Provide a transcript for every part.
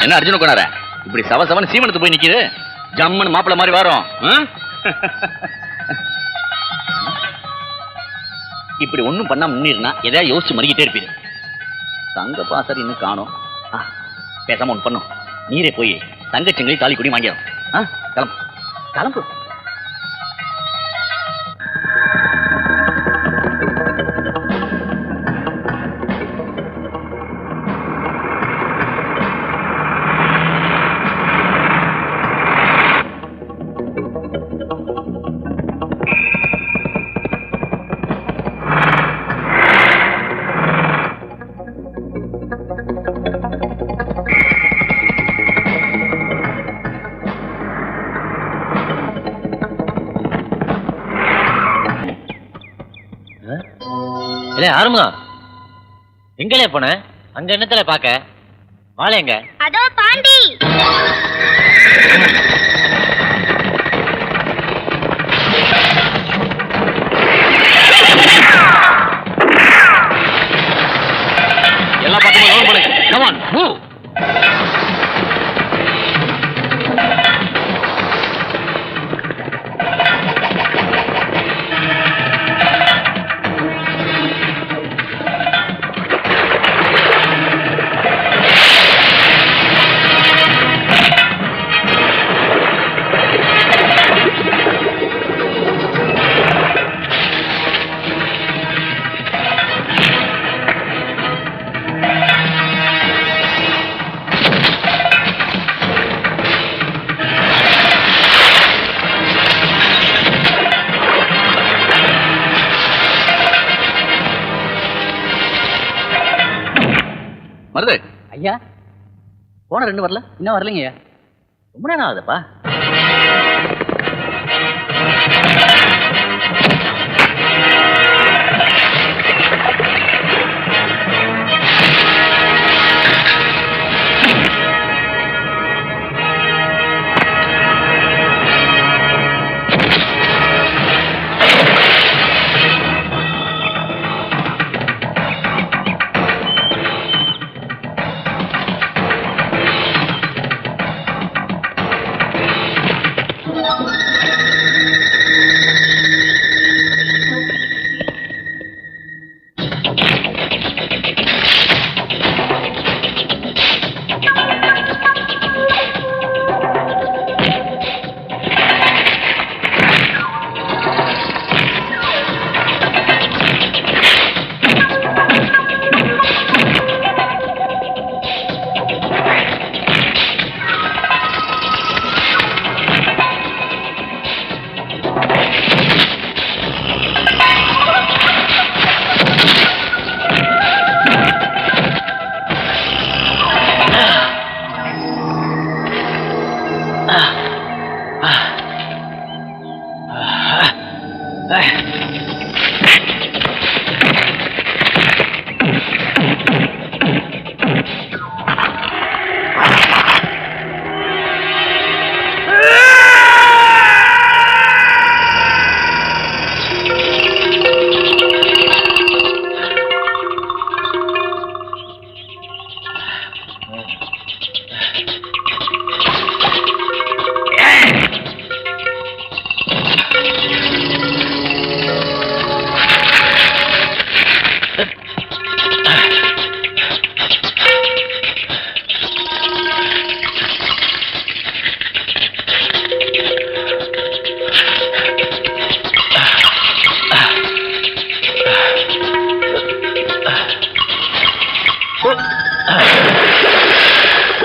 என்ன அர்ஜுன கொண்டார இப்படி சவசவன் சீமனத்து போய் நிக்குது? ஜம்மன் மாப்பிள்ள மாதிரி வரும். இப்படி ஒண்ணும் பண்ணா முன்னிருந்தா எதையா யோசிச்சு மறிக்கிட்டே இருப்பீரு. தங்க பாசர் இன்னும் காணும். பேசாம ஒண்ணு பண்ணும், நீரே போய் தங்கச்செங்கலி தாலி குடி வாங்கிடும். கிளம்பு கிளம்பு. ஆறுமா எங்களே போன அங்க என்னத்துல பாக்க வாழைங்க அதோ பாண்டி. எல்லா பக்கமும் லோன் பண்ணுங்க. Come on move. மருது ஐயா போன 2 வரல, இன்னும் வரலைங்க ஐயா. ரொம்ப நேரம் ஆகுதுப்பா.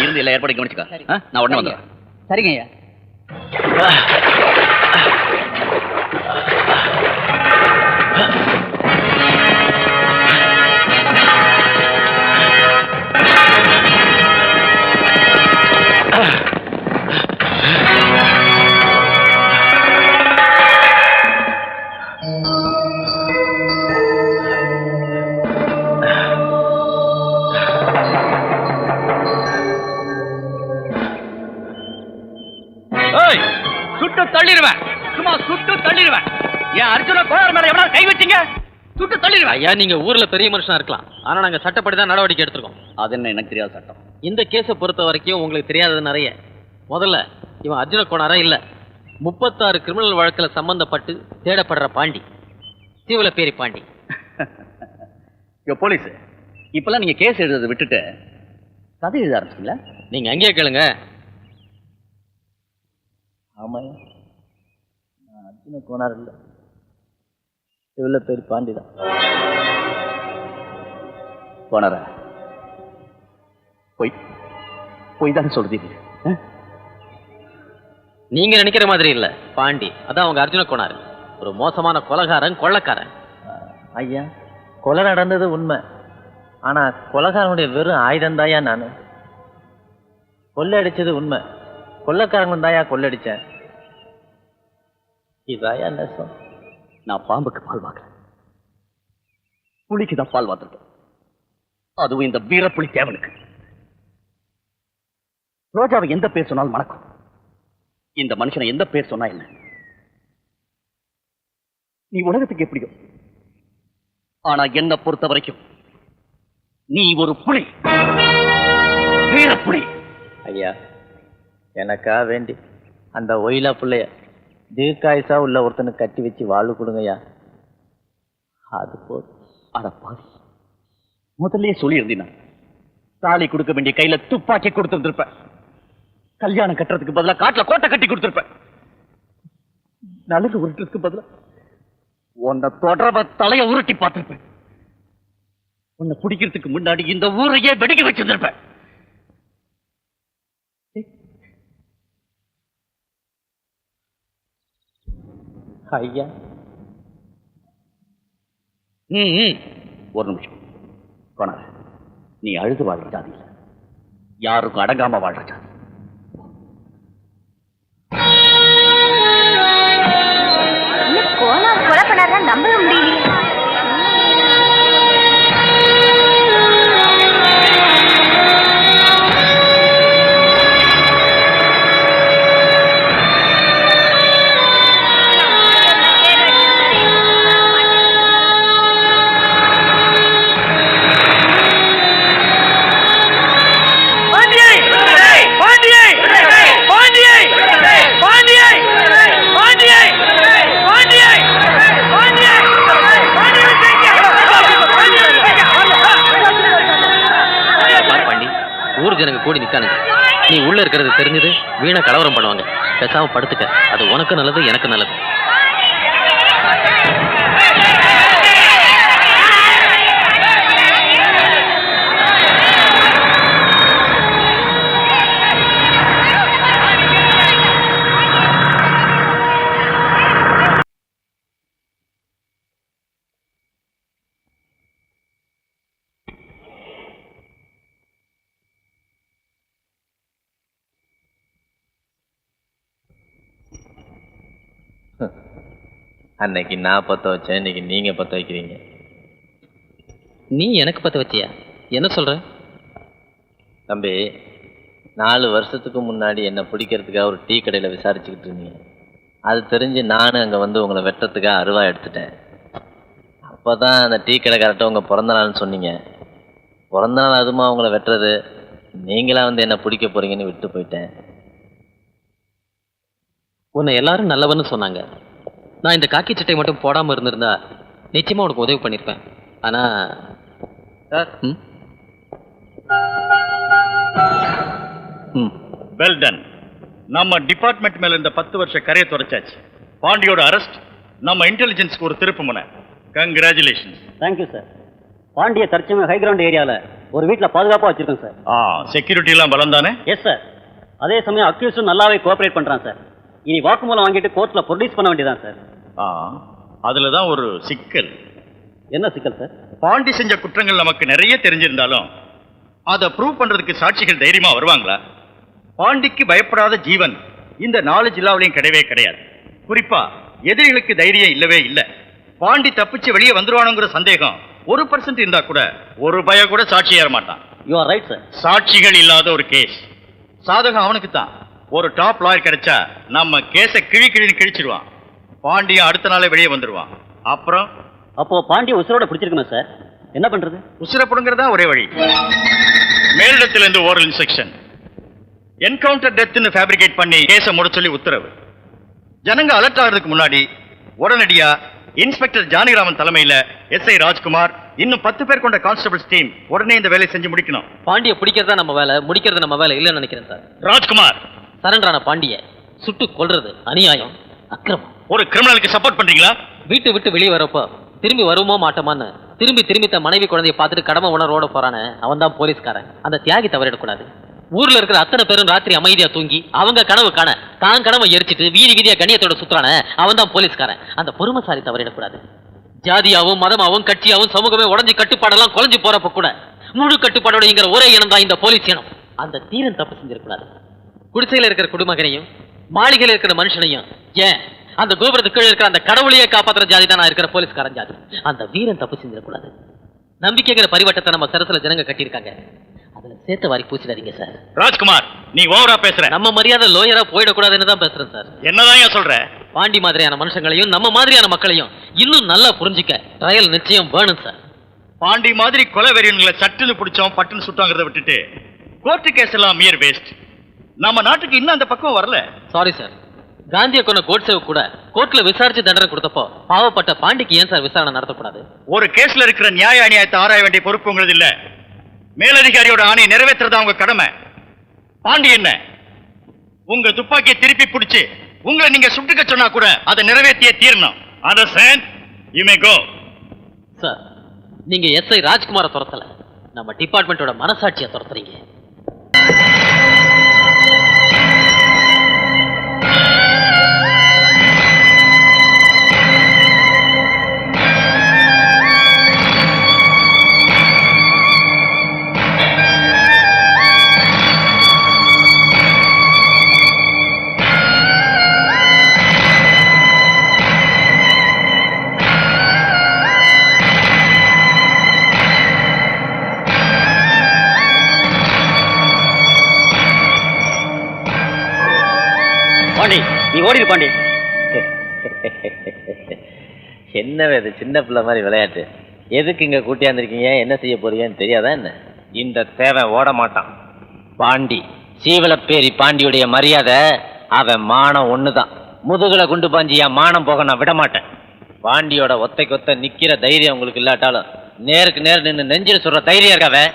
இருந்து எல்லா ஏற்பாடு கவனிச்சுக்க. நான் உடனே வந்துடுறேன். சரிங்க ஐயா. சுட்டு தள்ளிடுவேன், சும்மா சுட்டு தள்ளிடுவேன். என் அர்ஜுன கோளாறு மேல எவனாவது கை வச்சீங்க சுட்டு தள்ளிடுவேன். ஐயா, நீங்க ஊர்ல பெரிய மனுஷனா இருக்கலாம், ஆனா நாங்க சட்டப்படி தான் நடவடிக்கை எடுத்திருக்கோம். அது என்ன எனக்கு தெரியாத சட்டம். இந்த கேஸை பொறுத்த வரைக்கும் உங்களுக்கு தெரியாதது நிறைய. முதல்ல இவன் அர்ஜுன கோணாரா இல்ல 36 கிரிமினல் வழக்கில் சம்பந்தப்பட்டு தேடப்படுற பாண்டி, சீவலப்பேரி பாண்டி. போலீஸ் இப்பெல்லாம் நீங்க கேஸ் எழுதுறதை விட்டுட்டு கதை எழுத ஆரம்பிச்சிங்களா? நீங்க அங்கேயே கேளுங்க. ஆமாம், நான் அர்ஜுன கோனார் இல்லை, சீவலப்பேரி பாண்டி தான். கோனார போய் தானே சொல்றீங்க? நீங்க நினைக்கிற மாதிரி இல்ல பாண்டி, அதான் அவங்க அர்ஜுன கோனார். ஒரு மோசமான கொலைகாரன், கொள்ளைக்காரன். ஐயா, கொலை நடந்தது உண்மை. ஆனா கொலைகாரனுடைய வெறும் ஆயுதம் தாயா நான். கொள்ளடிச்சது உண்மை, கொள்ளைக்காரங்க தாயா கொள்ளடிச்சேன். இதாயா நெசம். நான் பாம்புக்கு பால் வாங்குறேன், புலிக்கு தான் பால் வாத்துருக்கேன். அதுவும் இந்த வீரப்புலி தேவனுக்கு. ரோஜாவை எந்த பேர் சொன்னாலும் மணக்கும். இந்த மனுஷனை எந்த பேர் சொன்னா என்ன? நீ உலகத்துக்கு எப்படியோ, ஆனா என்ன பொறுத்த வரைக்கும் நீ ஒரு புலி, வீரப்புலி. ஐயா, எனக்கா வேண்டி அந்த ஒயிலா பிள்ளைய தீர்க்காயுசா உள்ள ஒருத்தனுக்கு கட்டி வச்சு வாழ்வு கொடுங்கய்யா, அது போதும். அட பாவி, முதல்ல சொல்லியிருந்தீனா தாலி கொடுக்க வேண்டிய கையில துப்பாக்கி கொடுத்திருந்திருப்ப. கல்யாணம் கட்டுறதுக்கு பதிலா காட்டுல கோட்டை கட்டி கொடுத்திருப்ப. நலுங்கு உருட்டுறதுக்கு பதிலா உன்னை தொடர்ப தலைய உருட்டி பார்த்திருப்பேன். உன்னை பிடிக்கிறதுக்கு முன்னாடி இந்த ஊரையே வெடிக்க வச்சிருந்திருப்பேன். ஐயா, ஒரு நிமிஷம். கோனார், நீ அழுது வாழ்ற ஜாதி இல்ல, யாருக்கும் அடங்காம வாழ்ற ஜாதி. கோனார் கொலை பண்ணாதான் நம்பவே முடியல. ஜனங்க கூடி நிக்கானுங்க. நீ உள்ள இருக்கிறது தெரிஞ்சது வீணா கலவரம் பண்ணுவாங்க. பேசாம படுத்துக்க, அது உனக்கு நல்லது, எனக்கு நல்லது. அன்னைக்கு நான் பற்ற வச்சேன், இன்னைக்கு நீங்க பற்ற வைக்கிறீங்க. நீ எனக்கு பற்ற வச்சியா? என்ன சொல்ற தம்பி? 4 வருஷத்துக்கு முன்னாடி என்னை பிடிக்கிறதுக்காக ஒரு டீ கடையில் விசாரிச்சுக்கிட்டு இருந்தீங்க. அது தெரிஞ்சு நானும் அங்கே வந்து உங்களை வெட்டுறதுக்காக அருவா எடுத்துட்டேன். அப்போ தான் அந்த டீ கடைக்காரர்கிட்ட உங்கள் பிறந்த நாள்னு சொன்னீங்க. பிறந்த நாள் அதுமா உங்களை வெட்டுறது, நீங்களா வந்து என்ன பிடிக்க போறீங்கன்னு விட்டு போயிட்டேன். உன்னை எல்லாரும் நல்லவன்னு சொன்னாங்க. நான் இந்த காக்கி சட்டை மட்டும் போடாமல் இருந்திருந்தா நிச்சயமா உனக்கு உதவி பண்ணியிருப்பேன். ஆனா வெல் டன். நம்ம டிபார்ட்மெண்ட் மேல இந்த 10 வருஷ கரையை துடைச்சாச்சு. பாண்டியோட அரெஸ்ட் நம்ம இன்டெலிஜென்ஸ்க்கு ஒரு திருப்பு முனை. கங்க்ராச்சுலேஷன்ஸ். Thank you sir. பாண்டிய தற்சமயம் ஹை கிரவுண்ட் ஏரியாவில் ஒரு வீட்டில் பாதுகாப்பாக வச்சிருக்கோம் சார். செக்யூரிட்டி எல்லாம் பலம் தானே? Yes sir. அதே சமயம் அக்யூஸ்டும் நல்லாவே கோஆபரேட் பண்ணுறான் சார். இனி வாக்குமூலம் வாங்கிட்டு கோர்ட்டில் ப்ரொடியூஸ் பண்ண வேண்டியதான் சார். அதுல தான் ஒரு சிக்கல். என்ன சிக்கல் சார்? பாண்டி செஞ்ச குற்றங்கள் நமக்கு நிறைய தெரிஞ்சிருந்தாலும் அதை ப்ரூவ் பண்றதுக்கு சாட்சிகள் தைரியமா வருவாங்களா? பாண்டிக்கு பயப்படாத ஜீவன் இந்த 4 ஜில்லாவிலையும் கிடையவே கிடையாது. குறிப்பா எதிரிகளுக்கு தைரியம் இல்லவே இல்லை. பாண்டி தப்பிச்சு வெளியே வந்துருவானுங்கிற சந்தேகம் 1% இருந்தா கூட ஒரு பய கூட சாட்சி ஏற மாட்டான். You are right sir. சாட்சிகள் இல்லாத ஒரு கேஸ் சாதகம் அவனுக்கு தான். ஒரு டாப் லாயர் கிடைச்சா நம்ம கேஸை கிழின்னு கிழிச்சிடுவான். பாண்டியன் அடுத்த நாளே வெளியே வந்துடுவான். அப்புறம் அப்போ பாண்டிய உசுரோட பிடிச்சிருக்கணும் சார். என்ன பண்றது? உசுர புடுங்கிறதா ஒரே வழி. மேலிடத்திலிருந்து ஓரல் இன்ஸ்ட்ரக்ஷன். என்கவுண்டர் டெத்னு ஃபேப்ரிகேட் பண்ணி கேஸை மூட சொல்லி உத்தரவு. ஜனங்க அலர்ட் ஆகிறதுக்கு முன்னாடி உடனடியா இன்ஸ்பெக்டர் ஜானகிராமன் தலைமையில எஸ்ஐ ராஜ்குமார் இன்னும் 10 பேர் கொண்ட கான்ஸ்டபிள்ஸ் டீம் உடனே இந்த வேலையை செஞ்சு முடிக்கணும். பாண்டிய பிடிக்கிறதா நம்ம வேலை, முடிக்கிறது நம்ம வேலை இல்லைன்னு நினைக்கிறேன் சார். ராஜ்குமார், சரண்டரான பாண்டிய சுட்டு கொல்றது அநியாயம், அக்கிரமம். ஒரு கிரிமினலுக்கு சப்போர்ட் பண்றீங்களா? வீட்டு விட்டு வெளியே வரப்போ திரும்பி வருமோ மாட்டோமான்னு திரும்பி திரும்பி தன் மனைவி குழந்தைய பார்த்துட்டு கடமை உணர்வோட போறானே அவன் தான் போலீஸ்காரன். அந்த தியாகி தவறிடக்கூடாது. ஊர்ல இருக்கிற அத்தனை பேரும் ராத்திரி அமைதியா தூங்கி அவங்க கனவு காண தான் கனவை எரிச்சிட்டு வீதி வீதியா கண்ணியத்தோட சுத்துறானே அவன் தான் போலீஸ்காரன். அந்த பொறுமைசாலி தவறிடக்கூடாது. ஜாதியாவும் மதமாவும் கட்சியாவும் சமூகமே உடஞ்சி கட்டுப்பாடெல்லாம் குறைஞ்சு போறப்ப கூட முழு கட்டுப்பாடோட ஒரே இனம் தான் இந்த போலீஸ் இனம். அந்த தீரன் தப்பு செஞ்சிடக்கூடாது. குடிசையில இருக்கிற குடிமகனையும் மாளிகையில இருக்கிற மனுஷனையும், ஏன் அந்த கோபுரத்துக்கு கீழே இருக்கிற அந்த கடவுளையே காப்பாற்றுற ஜாதி தான் நான் இருக்கிற போலீஸ்காரன் ஜாதி. அந்த வீரன் தப்பு செஞ்சிடக்கூடாது. நம்பிக்கைங்கிற பரிவட்டத்தை நம்ம சரசுல ஜனங்க கட்டியிருக்காங்க. அதுல சேர்த்த வாரி பூச்சிடாதீங்க சார். ராஜ்குமார், நீ ஓவரா பேசுற. நம்ம மரியாதை லோயரா போயிடக்கூடாதுன்னு தான் பேசுறேன் சார். என்னதான் சொல்ற? பாண்டி மாதிரியான மனுஷங்களையும் நம்ம மாதிரியான மக்களையும் இன்னும் நல்லா புரிஞ்சுக்க ட்ரையல் நிச்சயம் வேணும் சார். பாண்டி மாதிரி கொலை வெறியன்களை சட்டுன்னு பிடிச்சோம் பட்டுன்னு சுட்டாங்கிறத விட்டுட்டு கோர்ட்டு கேஸ் எல்லாம் மியர் வேஸ்ட். நம்ம நாட்டுக்கு இன்னும் அந்த பக்கம் வரல. Sorry sir. காந்தியை கொண்ட கோட்சேவு கூட கோர்ட்ல விசாரிச்சு தண்டனை கொடுத்தப்போ பாவப்பட்ட பாண்டிக்கு ஏன் சார் விசாரணை நடத்தக்கூடாது? ஒரு கேஸ்ல இருக்கிற நியாய அநியாயத்தை ஆராய வேண்டிய பொறுப்பு உங்களது இல்ல. மேலதிகாரியோட ஆணையை நிறைவேற்றுறதா உங்க கடமை. பாண்டி என்ன உங்க துப்பாக்கியை திருப்பி பிடிச்சு உங்களை நீங்க சுட்டுக்க சொன்னா கூட அதை நிறைவேற்றியே தீரணும். Understand? You may go. Sir, நீங்க எஸ்ஐ ராஜ்குமாரை துரத்தல, நம்ம டிபார்ட்மெண்டோட மனசாட்சியை துரத்துறீங்க. பாண்டி, நீ ஓடிடு பாண்டி. என்னவே இது சின்ன பிள்ளை மாதிரி விளையாட்டு? எதுக்கு இங்க கூட்டியாந்துருக்கீங்க? என்ன செய்ய போறீங்கன்னு தெரியாதா என்ன? இந்த தேவை ஓட மாட்டான். பாண்டி சீவலப்பேரி பாண்டியுடைய மரியாதை அவன் மானம் ஒண்ணுதான். முதுகுல குண்டு பாஞ்சி என் மானம் போக நான் விட மாட்டேன். பாண்டியோட ஒத்தைக்கொத்த நிக்கிற தைரியம் உங்களுக்கு இல்லாட்டாலும் நேருக்கு நேர் நின்று நெஞ்சில் சொல்ற தைரியம் இருக்காவே.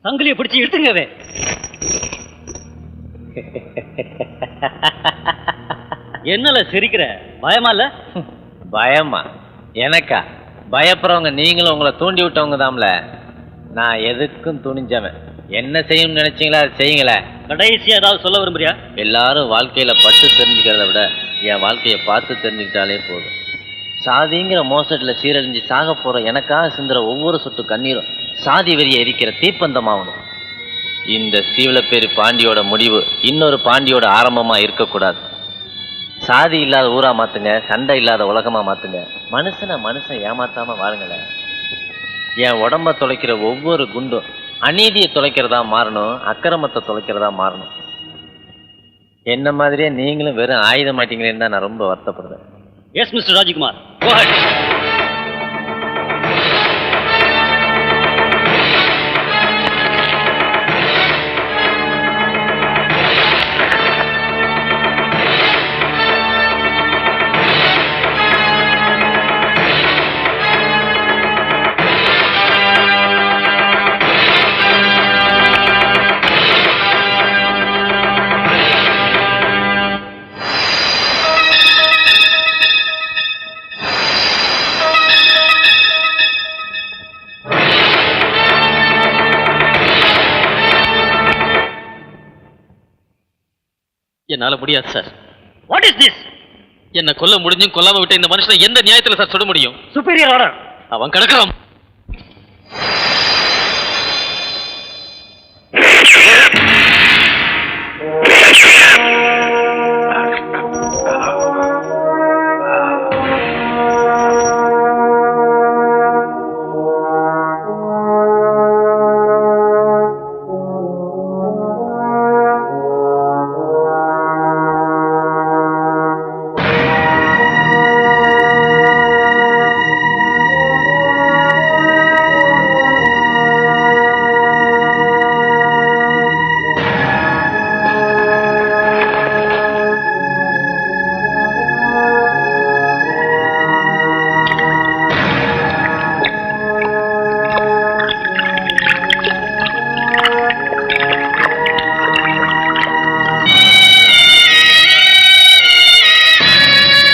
சங்கிலியை பிடிச்சி இழுத்துங்கவே. என்னல சிரிக்கிற? பயமா இல்ல? பயமா? எனக்கா? பயப்படுறவங்க நீங்களும் உங்களை தூண்டி விட்டவங்க தான்ல. நான் எதுக்கும் துணிஞ்சவன். என்ன செய்யணும்னு நினைச்சீங்களா அதை செய்யுங்களே. கடைசியா ஏதாவது சொல்ல விரும்புறியா? எல்லாரும் வாழ்க்கையில பட்டு தெரிஞ்சுக்கிறத விட என் வாழ்க்கையை பார்த்து தெரிஞ்சுக்கிட்டாலே போதும். சாதிங்கிற மோசடியில் சீரழிஞ்சு சாக போற எனக்காக சிந்துற ஒவ்வொரு சொட்டு கண்ணீரும் சாதி வெறியை எரிக்கிற தீப்பந்தமாகணும். இந்த சீவலப்பேரி பாண்டியோட முடிவு இன்னொரு பாண்டியோட ஆரம்பமா இருக்கக்கூடாது. சாதி இல்லாத ஊரா மாத்துங்க, சண்டை இல்லாத உலகமா மாத்துங்க. மனுஷன் ஏமாத்தாம வாழுங்களேன். என் உடம்ப தொலைக்கிற ஒவ்வொரு குண்டும் அநீதியை தொலைக்கிறதா மாறணும், அக்கிரமத்தை தொலைக்கிறதா மாறணும். என்ன மாதிரியே நீங்களும் வெறும் ஆயுதம் மாட்டீங்களேன்னு தான் நான் ரொம்ப வருத்தப்படுறேன். Yes mister Rajkumar, go ahead. என்னால முடியாது சார். What is this? என்ன கொல்ல முடிஞ்சும் கொல்லாம விட்ட இந்த மனுஷனை எந்த நியாயத்துல சார் சுட முடியும்? Superior order. அவன் கிடக்கிறான்.